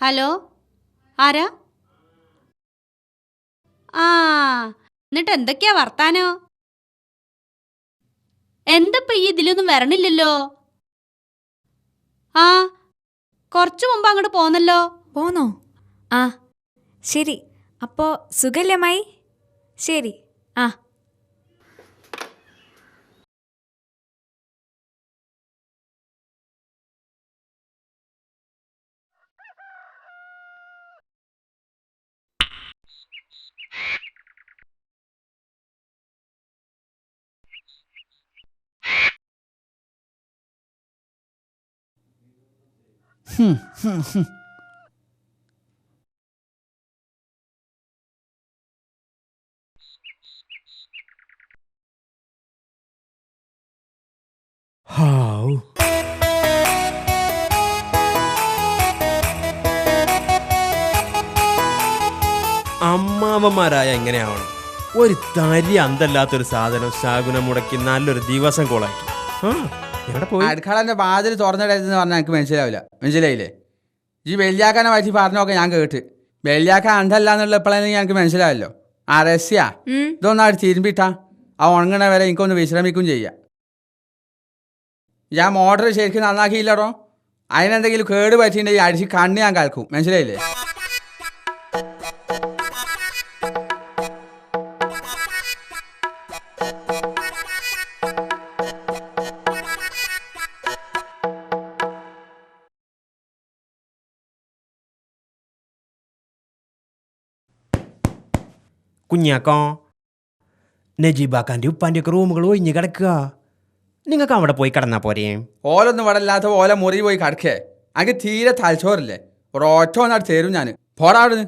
Hello, ആരാ? ആ, എന്നിട്ട് എന്തൊക്കെയാ വർത്താനോ? എന്തപ്പ ഈ ഇതിലൊന്നും വരണില്ലല്ലോ? ആ, കുറച്ചു മുമ്പ് അങ്ങോട്ട് പോന്നല്ലോ. പോന്നോ? ആ ശരി. അപ്പോ സുഖല്ലേ മായി? ശരി. ആ ഹാവൂ. അമ്മാവന്മാരായ എങ്ങനെയാവണം? ഒരു തരി അന്തല്ലാത്തൊരു സാധനം ശാകുനം മുടക്കി നല്ലൊരു ദിവസം കോളാക്കി. എവിടെ പോയി? അടുക്കളന്റെ വാതിൽ തുറന്നിടരുതെന്ന് പറഞ്ഞാൽ എനിക്ക് മനസ്സിലായില്ലേ? ഈ വെള്ളിയാക്കാനെ പറ്റി പറഞ്ഞൊക്കെ ഞാൻ കേട്ട്. വെള്ളിയാക്ക അന്തല്ലാന്നുള്ള എപ്പോഴെങ്കിലും എനിക്ക് മനസ്സിലായല്ലോ. ആ രസ്യ ഇതൊന്നാട് തിരുമ്പിട്ടാ ആ ഉണങ്ങണ വരെ എനിക്കൊന്ന് വിശ്രമിക്കും ചെയ്യാം. ഞാൻ മോട്ടർ ശരിക്കും നന്നാക്കിയില്ലടോ. അതിനെന്തെങ്കിലും കേട് പറ്റിയിട്ടുണ്ടെങ്കിൽ അടിച്ച് കണ്ണ് ഞാൻ കലക്കും. മനസ്സിലായില്ലേ? കുഞ്ഞാക്കോ, നജീബാക്കാൻ്റെ ഉപ്പാൻ്റെ ഒക്കെ റൂമുകൾ ഒഴിഞ്ഞ് കിടക്കുക. നിങ്ങൾക്ക് അവിടെ പോയി കിടന്നാ പോരേ? ഓലൊന്നും ഇവിടെ ഇല്ലാത്ത ഓല മുറി പോയി കിടക്കേ. എനിക്ക് തീരെ തലച്ചോറില്ലേ. ഒരൊറ്റ ഒന്നാട് തരും ഞാൻ. പോടാവിടുന്ന്.